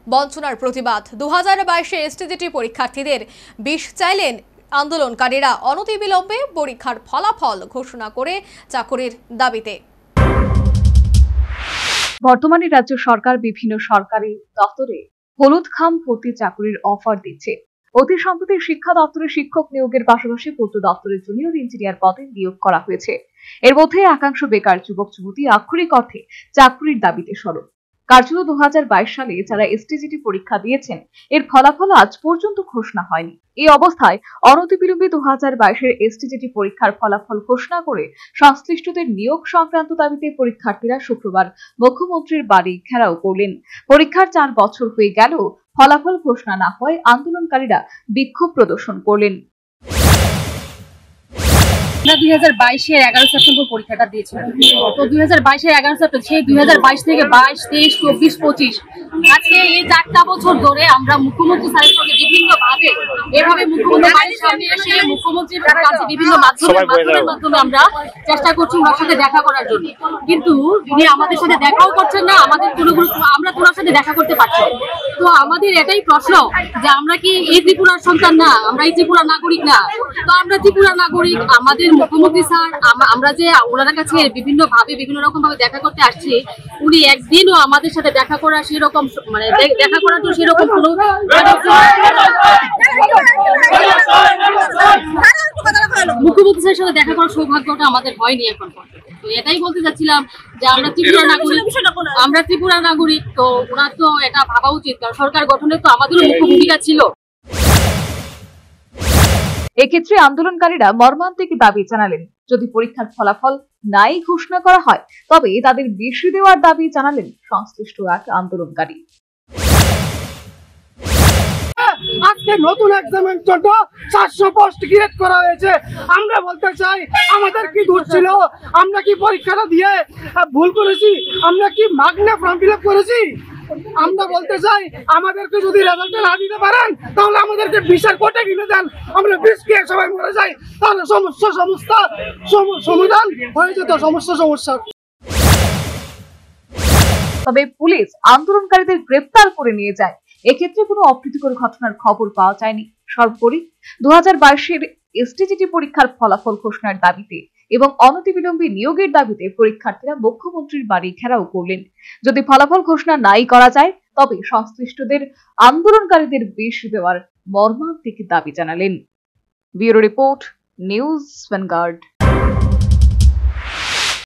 বঞ্চনার প্রতিবাদ। 2022 এসটিজিটি পরীক্ষার্থীদের বিষ চাইলেন আন্দোলনকারীরা। অনতিবিলম্বে পরীক্ষার ফলাফল ঘোষণা করে চাকরির দাবিতে। বর্তমানে রাজ্য সরকার বিভিন্ন সরকারি দপ্তরে হলুদ খাম ভর্তি চাকরির অফার দিচ্ছে। অতি সম্প্রতি শিক্ষা দপ্তরে শিক্ষক নিয়োগের পাশাপাশি পূর্ত দপ্তরে জুনিয়র ইঞ্জিনিয়ার পদে নিয়োগ করা হয়েছে। এর মধ্যে একাংশ বেকার যুবক যুবতী আক্ষরিক অর্থে চাকরির দাবিতে সরব। কার্যত 2022 সালে যারা এসটিজিটি পরীক্ষা দিয়েছেন এর ফলাফল আজ পর্যন্ত ঘোষণা হয়নি। এই অবস্থায় অনতিবিলম্বে 2022 এসটিজিটি পরীক্ষার ফলাফল ঘোষণা করে সংশ্লিষ্টদের নিয়োগ সংক্রান্ত দাবিতে পরীক্ষার্থীরা শুক্রবার মুখ্যমন্ত্রীর বাড়ি ঘেরাও করলেন। পরীক্ষার 4 বছর হয়ে গেলেও ফলাফল ঘোষণা না হয় আন্দোলনকারীরা বিক্ষোভ প্রদর্শন করলেন। 2022 এর 11 সেপ্টেম্বর পরীক্ষাটা দিয়েছিলাম। তো 2022 এর 11 সেপ্টেম্বর সেই 2022 থেকে 22, 23, 24, 25 আজকে এই 4টা বছর ধরে আমরা মুখ্যমন্ত্রী স্যারের সঙ্গে বিভিন্ন ভাবে এভাবে মুখ্যমন্ত্রীর বাড়ির সামনে এসে মুখ্যমন্ত্রীর কাছে বিভিন্ন মাধ্যমে আমরা চেষ্টা করছি ওনার সাথে দেখা করার জন্য, কিন্তু উনি আমাদের সাথে দেখাও করছেন না, আমাদের আমরা ওনার সাথে দেখা করতে পারছি না। তো আমাদের এটাই প্রশ্ন যে আমরা কি এই ত্রিপুরার সন্তান না, আমরা এই ত্রিপুরার নাগরিক না? তো আমরা ত্রিপুরার নাগরিক, আমাদের মুখ্যমন্ত্রী স্যার আমরা যে ওনার কাছে বিভিন্ন রকম ভাবে দেখা করতে আসছি, উনি একদিনও আমাদের সাথে দেখা করার সেরকম মানে দেখা করার তো সেরকম কোনো মুখ্যমন্ত্রী স্যারের সাথে দেখা করার সৌভাগ্যটা আমাদের হয়নি এখন পর্যন্ত। তো এটাই বলতে চাচ্ছিলাম যে আমরা ত্রিপুরা নাগরিক, তো ওনার তো এটা ভাবা উচিত, কারণ সরকার গঠনের তো আমাদেরও মুখ্য ভূমিকা ছিল। এক্ষেত্রে আন্দোলনকারীরা মর্মান্তিক দাবি জানালেন, যদি পরীক্ষার ফলাফল নাই ঘোষণা করা হয় তবে তাদের বিষ দেওয়ার দাবি জানালেন সংশ্লিষ্ট এক আন্দোলনকারী। আজকে নতুন এক্সামের জন্য 400 পোস্ট ক্রিয়েট করা হয়েছে। আমরা বলতে চাই আমাদের কি দোষ ছিল? আমরা কি পরীক্ষাটা দিয়ে ভুল করেছি? আমরা কি মাগনা ফর্ম ফিল আপ করেছি? আমরা বলতে চাই আমাদেরকে যদি রেজাল্ট না দিতে পারেন তাহলে আমাদেরকে বিচার কোর্টে কিনে দেন, আমরা বিষ খেয়ে সবাই মরে যাই, তাহলে সমাধান হয়ে যেত সমস্যা। তবে পুলিশ আন্দোলনকারীদের গ্রেফতার করে নিয়ে যায়। এক্ষেত্রে কোনো অপ্রীতিকর ঘটনার খবর পাওয়া যায়নি। সর্বোপরি 2022 এসটিজিটি পরীক্ষার ফলাফল ঘোষণার দাবিতে এবং অনতিবিলম্বে নিয়োগের দাবিতে পরীক্ষার্থীরা মুখ্যমন্ত্রীর বাড়ি ঘেরাও করলেন। যদি ফলাফল ঘোষণা নাই করা যায় তবে সংশ্লিষ্টদের আন্দোলনকারীদের বিষ দেওয়ার মর্মান্তিক দাবি জানালেন। Bureau report, news vanguard.